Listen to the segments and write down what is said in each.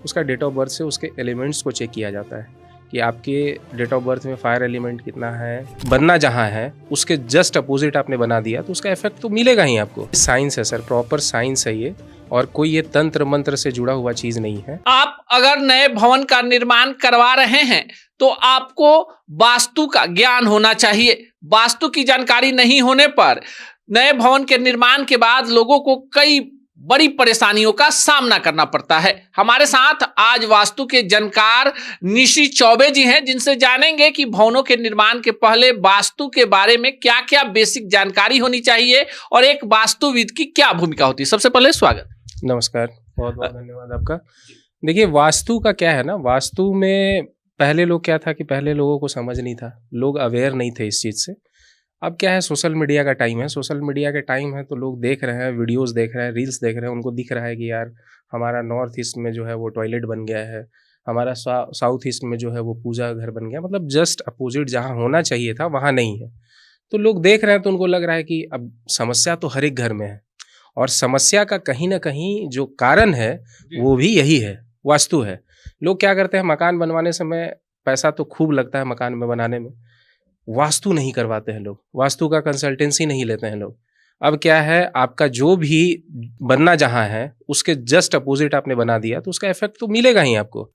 उसका date of birth से उसके एलिमेंट्स को चेक किया जाता है कि आपके डेट ऑफ बर्थ में फायर एलिमेंट कितना है, बनना जहाँ है उसके जस्ट अपोजिट आपने बना दिया तो उसका इफेक्ट तो मिलेगा ही आपको। साइंस है सर, प्रॉपर साइंस है ये, और कोई ये तंत्र मंत्र से जुड़ा हुआ चीज नहीं है। आप अगर नए भवन का निर्माण करवा रहे हैं तो आपको वास्तु का ज्ञान होना चाहिए। वास्तु की जानकारी नहीं होने पर नए भवन के निर्माण के बाद लोगों को कई बड़ी परेशानियों का सामना करना पड़ता है। हमारे साथ आज वास्तु के जानकार निशी चौबे जी हैं, जिनसे जानेंगे कि भवनों के निर्माण के पहले वास्तु के बारे में क्या क्या बेसिक जानकारी होनी चाहिए और एक वास्तुविद की क्या भूमिका होती है। सबसे पहले स्वागत। नमस्कार, बहुत बहुत धन्यवाद आपका। देखिए, वास्तु का क्या है ना, वास्तु में पहले लोग क्या था कि पहले लोगों को समझ नहीं था, लोग अवेयर नहीं थे इस चीज़ से। अब क्या है, सोशल मीडिया का टाइम है, सोशल मीडिया के टाइम है तो लोग देख रहे हैं, वीडियोस देख रहे हैं, रील्स देख रहे हैं, उनको दिख रहा है कि यार हमारा नॉर्थ ईस्ट में जो है वो टॉयलेट बन गया है, हमारा साउथ ईस्ट में जो है वो पूजा घर बन गया, मतलब जस्ट अपोजिट जहाँ होना चाहिए था वहाँ नहीं है। तो लोग देख रहे हैं तो उनको लग रहा है कि अब समस्या तो हर एक घर में है, और समस्या का कहीं ना कहीं जो कारण है वो भी यही है, वास्तु है। लोग क्या करते हैं, मकान बनवाने समय पैसा तो खूब लगता है मकान में बनाने में, वास्तु नहीं करवाते हैं लोग, वास्तु का कंसल्टेंसी नहीं लेते हैं लोग। अब क्या है, आपका जो भी बनना जहाँ है उसके जस्ट अपोजिट आपने बना दिया तो उसका इफेक्ट तो मिलेगा ही आपको।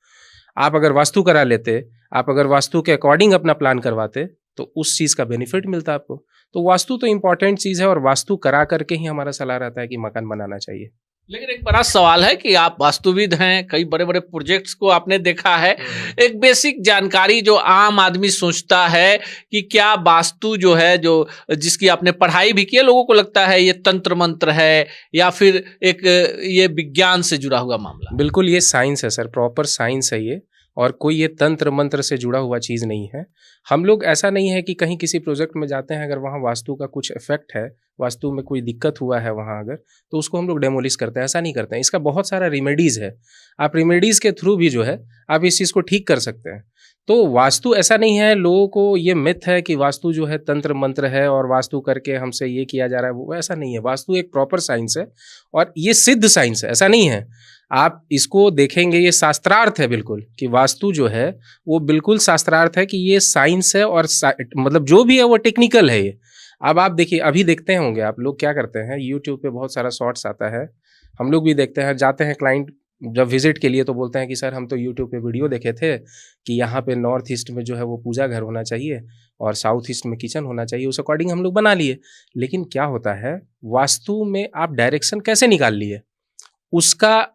आप अगर वास्तु करा लेते, आप अगर वास्तु के अकॉर्डिंग अपना प्लान करवाते तो उस चीज़ का बेनिफिट मिलता आपको। तो वास्तु तो इंपॉर्टेंट चीज़ है, और वास्तु करा करके ही हमारा सलाह रहता है कि मकान बनाना चाहिए। लेकिन एक बड़ा सवाल है कि आप वास्तुविद हैं, कई बड़े बड़े प्रोजेक्ट्स को आपने देखा है, एक बेसिक जानकारी जो आम आदमी सोचता है कि क्या वास्तु जो है, जो जिसकी आपने पढ़ाई भी की है, लोगों को लगता है ये तंत्र मंत्र है या फिर एक ये विज्ञान से जुड़ा हुआ मामला। बिल्कुल, ये साइंस है सर, प्रॉपर साइंस है ये, और कोई ये तंत्र मंत्र से जुड़ा हुआ चीज़ नहीं है। हम लोग ऐसा नहीं है कि कहीं किसी प्रोजेक्ट में जाते हैं, अगर वहाँ वास्तु का कुछ इफेक्ट है, वास्तु में कोई दिक्कत हुआ है वहाँ अगर, तो उसको हम लोग डेमोलिश करते हैं, ऐसा नहीं करते हैं। इसका बहुत सारा रेमेडीज़ है, आप रेमेडीज़ के थ्रू भी जो है आप इस चीज़ को ठीक कर सकते हैं। तो वास्तु ऐसा नहीं है, लोगों को ये मिथ है कि वास्तु जो है तंत्र मंत्र है और वास्तु करके हमसे ये किया जा रहा है, वो ऐसा नहीं है। वास्तु एक प्रॉपर साइंस है और ये सिद्ध साइंस है, ऐसा नहीं है। आप इसको देखेंगे, ये शास्त्रार्थ है बिल्कुल, कि वास्तु जो है वो बिल्कुल शास्त्रार्थ है, कि ये साइंस है और मतलब जो भी है वो टेक्निकल है ये। अब आप देखिए, अभी देखते होंगे आप लोग क्या करते हैं, यूट्यूब पे बहुत सारा शॉर्ट्स आता है, हम लोग भी देखते हैं, जाते हैं क्लाइंट जब विजिट के लिए तो बोलते हैं कि सर हम तो यूट्यूब पे वीडियो देखे थे कि यहाँ पे नॉर्थ ईस्ट में जो है वो पूजा घर होना चाहिए और साउथ ईस्ट में किचन होना चाहिए, उस अकॉर्डिंग हम लोग बना लिए। लेकिन क्या होता है, वास्तु में आप डायरेक्शन कैसे निकाल लिए, उसका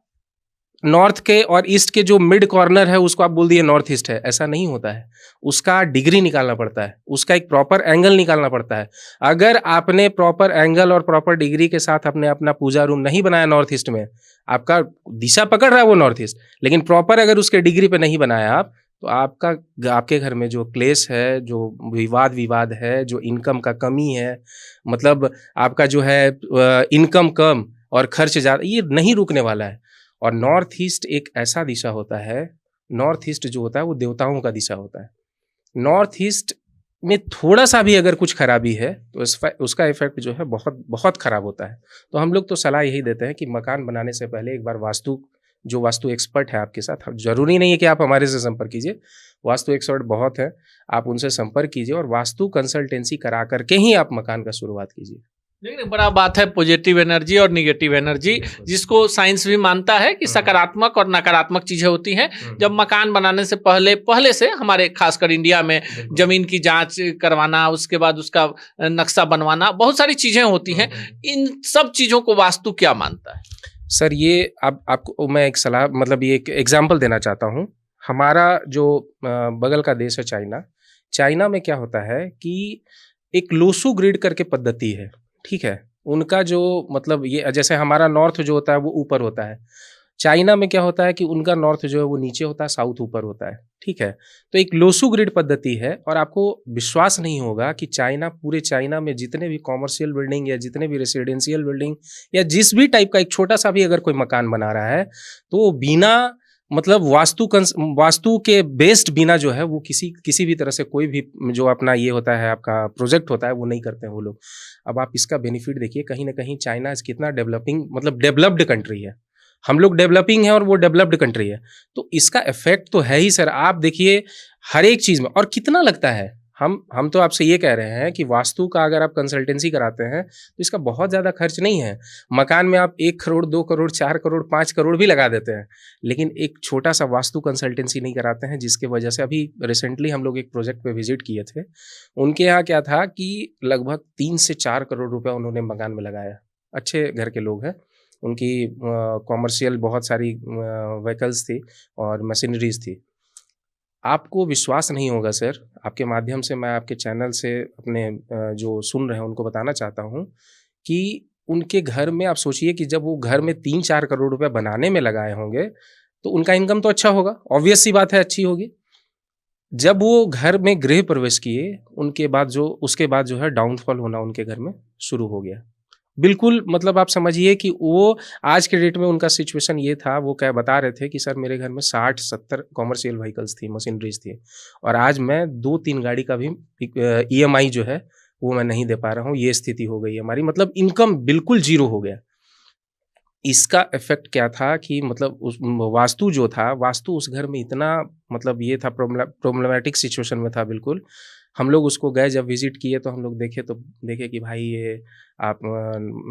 नॉर्थ के और ईस्ट के जो मिड कॉर्नर है उसको आप बोल दिए नॉर्थ ईस्ट है, ऐसा नहीं होता है। उसका डिग्री निकालना पड़ता है, उसका एक प्रॉपर एंगल निकालना पड़ता है। अगर आपने प्रॉपर एंगल और प्रॉपर डिग्री के साथ आपने अपना पूजा रूम नहीं बनाया नॉर्थ ईस्ट में, आपका दिशा पकड़ रहा है वो नॉर्थ ईस्ट, लेकिन प्रॉपर अगर उसके डिग्री पे नहीं बनाया आप, तो आपके घर में जो क्लेश है, जो विवाद है, जो इनकम का कमी है, मतलब आपका जो है इनकम कम और खर्च ज़्यादा, ये नहीं रुकने वाला है। और नॉर्थ ईस्ट एक ऐसा दिशा होता है, नॉर्थ ईस्ट जो होता है वो देवताओं का दिशा होता है। नॉर्थ ईस्ट में थोड़ा सा भी अगर कुछ खराबी है तो उसका इफेक्ट जो है बहुत बहुत खराब होता है। तो हम लोग तो सलाह यही देते हैं कि मकान बनाने से पहले एक बार वास्तु एक्सपर्ट है आपके साथ, जरूरी नहीं है कि आप हमारे से संपर्क कीजिए, वास्तु एक्सपर्ट बहुत है, आप उनसे संपर्क कीजिए और वास्तु कंसल्टेंसी करा करके ही आप मकान का शुरुआत कीजिए। लेकिन बड़ा बात है पॉजिटिव एनर्जी और निगेटिव एनर्जी, जिसको साइंस भी मानता है कि सकारात्मक और नकारात्मक चीजें होती हैं। जब मकान बनाने से पहले से हमारे खासकर इंडिया में जमीन की जांच करवाना, उसके बाद उसका नक्शा बनवाना, बहुत सारी चीजें होती हैं। इन सब चीजों को वास्तु क्या मानता है? सर ये आपको मैं एक सलाह, मतलब ये एक एग्जाम्पल देना चाहता हूँ। हमारा जो बगल का देश है चाइना में क्या होता है कि एक लोसू ग्रिड करके पद्धति है, ठीक है। उनका जो मतलब ये जैसे हमारा नॉर्थ जो होता है वो ऊपर होता है, चाइना में क्या होता है कि उनका नॉर्थ जो है वो नीचे होता है, साउथ ऊपर होता है, ठीक है। तो एक लोसू ग्रिड पद्धति है, और आपको विश्वास नहीं होगा कि पूरे चाइना में जितने भी कॉमर्शियल बिल्डिंग या जितने भी रेसिडेंशियल बिल्डिंग या जिस भी टाइप का एक छोटा सा भी अगर कोई मकान बना रहा है तो बिना मतलब वास्तु के बेस्ड बिना जो है वो किसी भी तरह से कोई भी जो अपना ये होता है आपका प्रोजेक्ट होता है वो नहीं करते हैं वो लोग। अब आप इसका बेनिफिट देखिए, कहीं ना कहीं चाइना कितना डेवलप्ड कंट्री है, हम लोग डेवलपिंग है और वो डेवलप्ड कंट्री है, तो इसका इफेक्ट तो है ही सर। आप देखिए हर एक चीज़ में, और कितना लगता है। हम तो आपसे ये कह रहे हैं कि वास्तु का अगर आप कंसल्टेंसी कराते हैं तो इसका बहुत ज़्यादा खर्च नहीं है। मकान में आप 1 करोड़, 2 करोड़, 4 करोड़, 5 करोड़ भी लगा देते हैं, लेकिन एक छोटा सा वास्तु कंसल्टेंसी नहीं कराते हैं, जिसके वजह से अभी रिसेंटली हम लोग एक प्रोजेक्ट पे विजिट किए थे। उनके यहाँ क्या था कि लगभग 3 से 4 करोड़ रुपया उन्होंने मकान में लगाया। अच्छे घर के लोग हैं, उनकी कॉमर्शियल बहुत सारी व्हीकल्स थी और मशीनरीज थी। आपको विश्वास नहीं होगा सर, आपके माध्यम से मैं आपके चैनल से अपने जो सुन रहे हैं उनको बताना चाहता हूँ कि उनके घर में आप सोचिए कि जब वो घर में 3-4 करोड़ रुपए बनाने में लगाए होंगे तो उनका इनकम तो अच्छा होगा, ऑब्वियस सी बात है, अच्छी होगी। जब वो घर में गृह प्रवेश किए उसके बाद जो है डाउनफॉल होना उनके घर में शुरू हो गया। बिल्कुल, मतलब आप समझिए कि वो आज के डेट में उनका सिचुएशन ये था, वो क्या बता रहे थे कि सर मेरे घर में 60-70 कॉमर्शियल व्हीकल्स थी, मशीनरीज थी, और आज मैं 2-3 गाड़ी का भी EMI जो है वो मैं नहीं दे पा रहा हूँ। ये स्थिति हो गई है हमारी, मतलब इनकम बिल्कुल जीरो हो गया। इसका इफेक्ट क्या था कि मतलब उस वास्तु जो था, वास्तु उस घर में इतना मतलब ये था, प्रॉब्लमेटिक सिचुएशन में था बिल्कुल। हम लोग उसको गए, जब विजिट किए तो हम लोग देखे कि भाई ये आप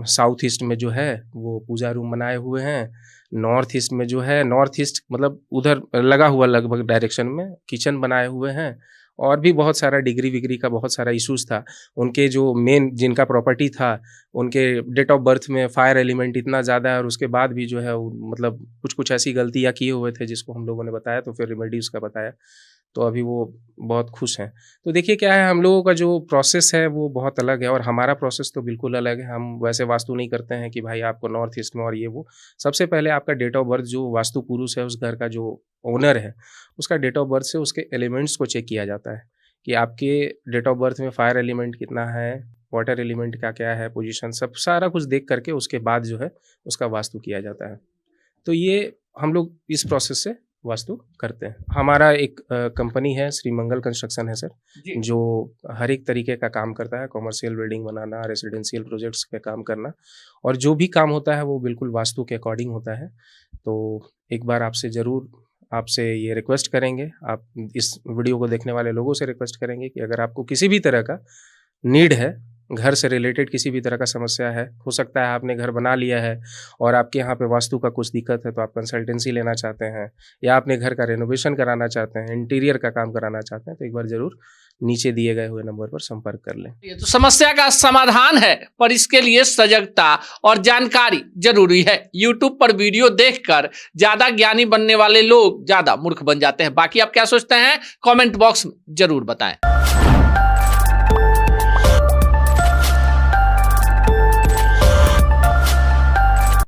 साउथ ईस्ट में जो है वो पूजा रूम बनाए हुए हैं, नॉर्थ ईस्ट में जो है, नॉर्थ ईस्ट मतलब उधर लगा हुआ लगभग डायरेक्शन में किचन बनाए हुए हैं, और भी बहुत सारा डिग्री विग्री का बहुत सारा इश्यूज था। उनके जो मेन जिनका प्रॉपर्टी था, उनके डेट ऑफ बर्थ में फायर एलिमेंट इतना ज़्यादा है, और उसके बाद भी जो है मतलब कुछ ऐसी गलतियाँ किए हुए थे जिसको हम लोगों ने बताया, तो फिर रेमेडी उसका बताया, तो अभी वो बहुत खुश हैं। तो देखिए क्या है, हम लोगों का जो प्रोसेस है वो बहुत अलग है, और हमारा प्रोसेस तो बिल्कुल अलग है। हम वैसे वास्तु नहीं करते हैं कि भाई आपको नॉर्थ ईस्ट में और ये वो। सबसे पहले आपका डेट ऑफ बर्थ, जो वास्तु पुरुष है उस घर का जो ओनर है, उसका डेट ऑफ बर्थ से उसके एलिमेंट्स को चेक किया जाता है कि आपके डेट ऑफ बर्थ में फायर एलिमेंट कितना है, वाटर एलिमेंट का क्या है पोजीशन, सब सारा कुछ देख करके उसके बाद जो है उसका वास्तु किया जाता है। तो ये हम लोग इस प्रोसेस से वास्तु करते हैं। हमारा एक कंपनी है, श्री मंगल कंस्ट्रक्शन है सर, जो हर एक तरीके का काम करता है, कॉमर्शियल बिल्डिंग बनाना, रेसिडेंशियल प्रोजेक्ट्स पे काम करना, और जो भी काम होता है वो बिल्कुल वास्तु के अकॉर्डिंग होता है। तो एक बार आपसे ये रिक्वेस्ट करेंगे, आप इस वीडियो को देखने वाले लोगों से रिक्वेस्ट करेंगे कि अगर आपको किसी भी तरह का नीड है, घर से रिलेटेड किसी भी तरह का समस्या है, हो सकता है आपने घर बना लिया है और आपके यहाँ पे वास्तु का कुछ दिक्कत है, तो आप कंसल्टेंसी लेना चाहते हैं, या अपने घर का रेनोवेशन कराना चाहते हैं, इंटीरियर का काम कराना चाहते हैं, तो एक बार जरूर नीचे दिए गए हुए नंबर पर संपर्क कर लें। ये तो समस्या का समाधान है, पर इसके लिए सजगता और जानकारी जरूरी है। YouTube पर वीडियो देखकर ज्यादा ज्ञानी बनने वाले लोग ज्यादा मूर्ख बन जाते हैं। बाकी आप क्या सोचते हैं, कमेंट बॉक्स में जरूर बताएं।